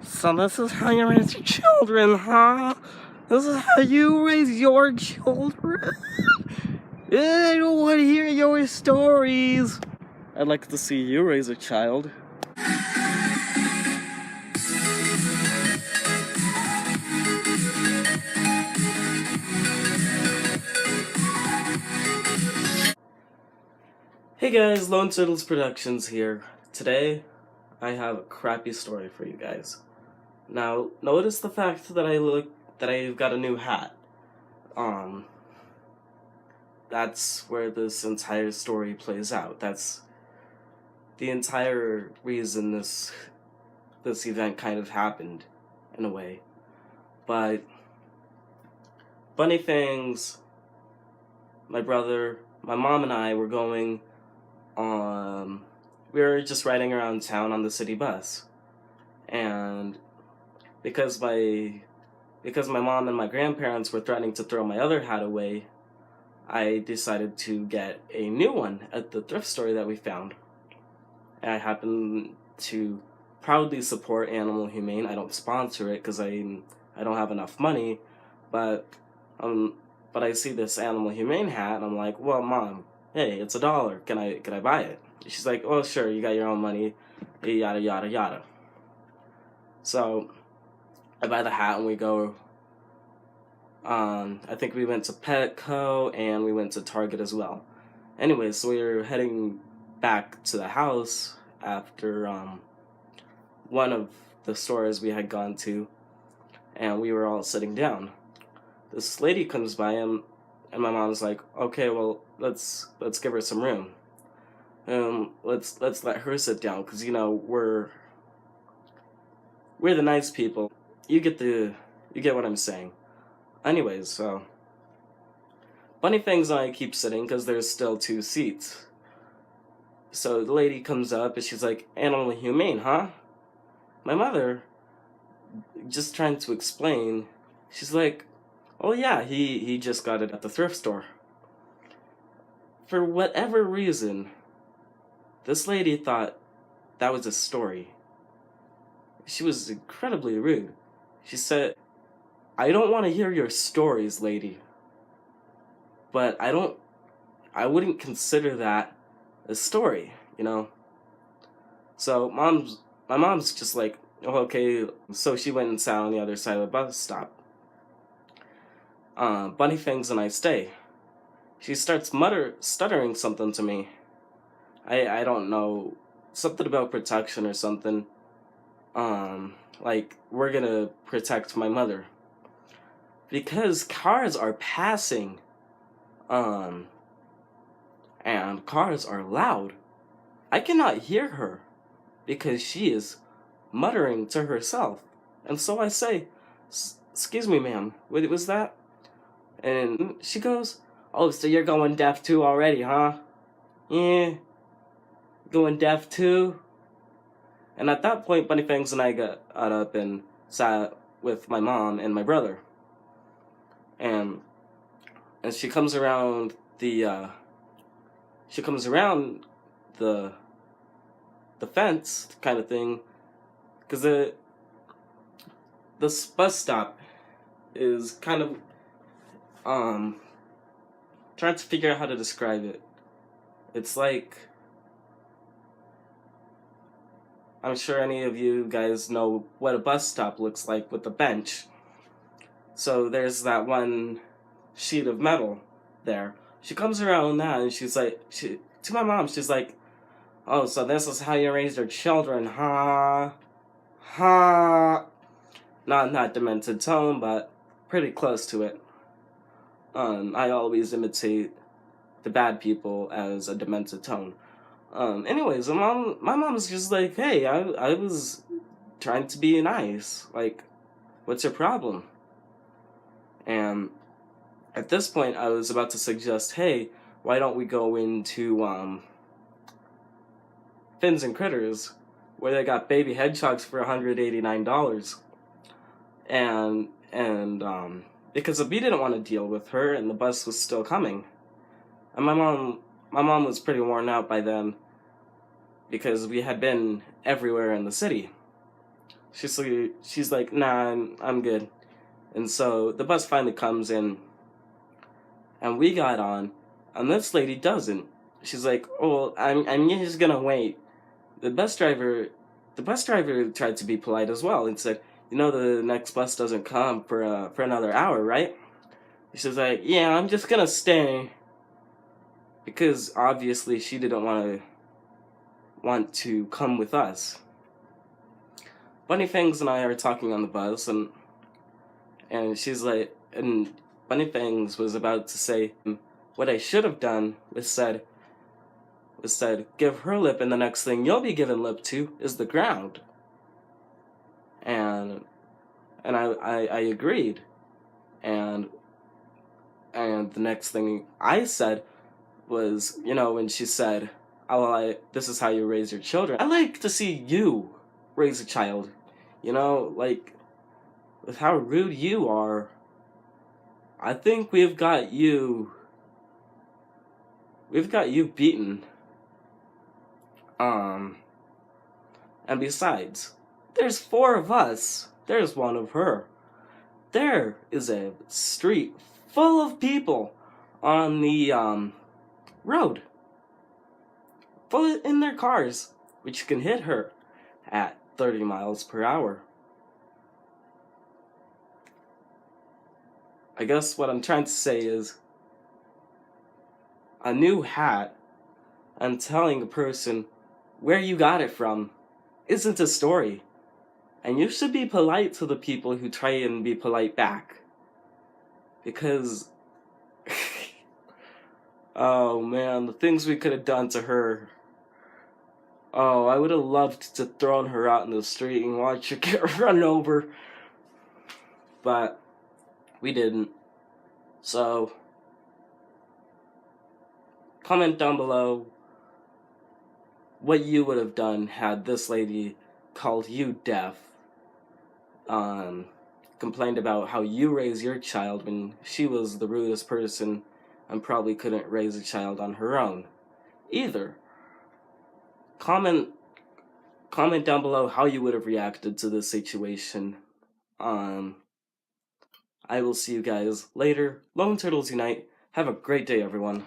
So this is how you raise your children, huh? This is how you raise your children? I don't want to hear your stories. I'd like to see you raise a child. Hey guys, Lone Turtles Productions here. Today, I have a crappy story for you guys. Now, notice the fact that I've got a new hat. That's where this entire story plays out. That's the entire reason this event kind of happened, in a way. But funny things, my brother, my mom and I were going we were just riding around town on the city bus. And because my mom and my grandparents were threatening to throw my other hat away, I decided to get a new one at the thrift store that we found. And I happen to proudly support Animal Humane. I don't sponsor it because I don't have enough money, but I see this Animal Humane hat and I'm like, well, Mom, hey, it's $1. Can I buy it? She's like, oh, sure, you got your own money, yada yada yada. So I buy the hat and we go. I think we went to Petco and we went to Target as well. Anyway, so we were heading back to the house after one of the stores we had gone to, and we were all sitting down. This lady comes by and my mom's like, okay, well, let's give her some room. Let's let her sit down, because we're the nice people. You get what I'm saying. Anyways, so funny things, I keep sitting because there's still 2 seats. So the lady comes up and she's like, Animal Humane, huh? My mother, just trying to explain, she's like, oh yeah, he just got it at the thrift store. For whatever reason, this lady thought that was a story. She was incredibly rude. She said, I don't want to hear your stories, lady. But I wouldn't consider that a story, So my mom's just like, oh, okay. So she went and sat on the other side of the bus stop. Bunny Fangs and I stay. She starts stuttering something to me. I don't know, something about protection or something. Like, we're gonna protect my mother. Because cars are passing, and cars are loud. I cannot hear her because she is muttering to herself. And so I say, excuse me, ma'am, what was that? And she goes, oh, so you're going deaf too already, huh? Yeah, going deaf too? And at that point, Bunny Fangs and I got up and sat with my mom and my brother. And she comes around the fence kind of thing, because this bus stop is kind of trying to figure out how to describe it. It's like, I'm sure any of you guys know what a bus stop looks like with a bench. So there's that one sheet of metal there. She comes around that and she's like, to my mom, she's like, oh, so this is how you raise your children, huh? Huh? Not demented tone, but pretty close to it. I always imitate the bad people as a demented tone. Anyways, my mom's just like, hey, I was trying to be nice. Like, what's your problem? And at this point, I was about to suggest, hey, why don't we go into Fins and Critters, where they got baby hedgehogs for $189. And because we didn't want to deal with her, and the bus was still coming. And my mom was pretty worn out by then, because we had been everywhere in the city. She's like, nah, I'm good. And so the bus finally comes in, and we got on, and this lady doesn't. She's like, oh, I'm just gonna wait. The bus driver, the bus driver tried to be polite as well and said, you know, the next bus doesn't come for another hour, right? She's like, yeah, I'm just gonna stay, because obviously she didn't want to come with us. Bunny Fangs and I are talking on the bus, and she's like, and Bunny Fangs was about to say, what I should have done was said, give her lip, and the next thing you'll be given lip to is the ground. And I agreed, and the next thing I said was, you know, when she said, "Oh, this is how you raise your children." I like to see you raise a child. You know, like with how rude you are. I think we've got you beaten. And besides, there's 4 of us. There's 1 of her. There is a street full of people on the road, full in their cars, which can hit her at 30 miles per hour. I guess what I'm trying to say is, a new hat and telling a person where you got it from isn't a story. And you should be polite to the people who try and be polite back. Because, oh man, the things we could have done to her. Oh, I would have loved to thrown her out in the street and watch her get run over. But we didn't. So, comment down below what you would have done had this lady called you deaf. Complained about how you raise your child when she was the rudest person and probably couldn't raise a child on her own either. Comment down below how you would have reacted to this situation. I will see you guys later. Lone Turtles Unite. Have a great day, everyone.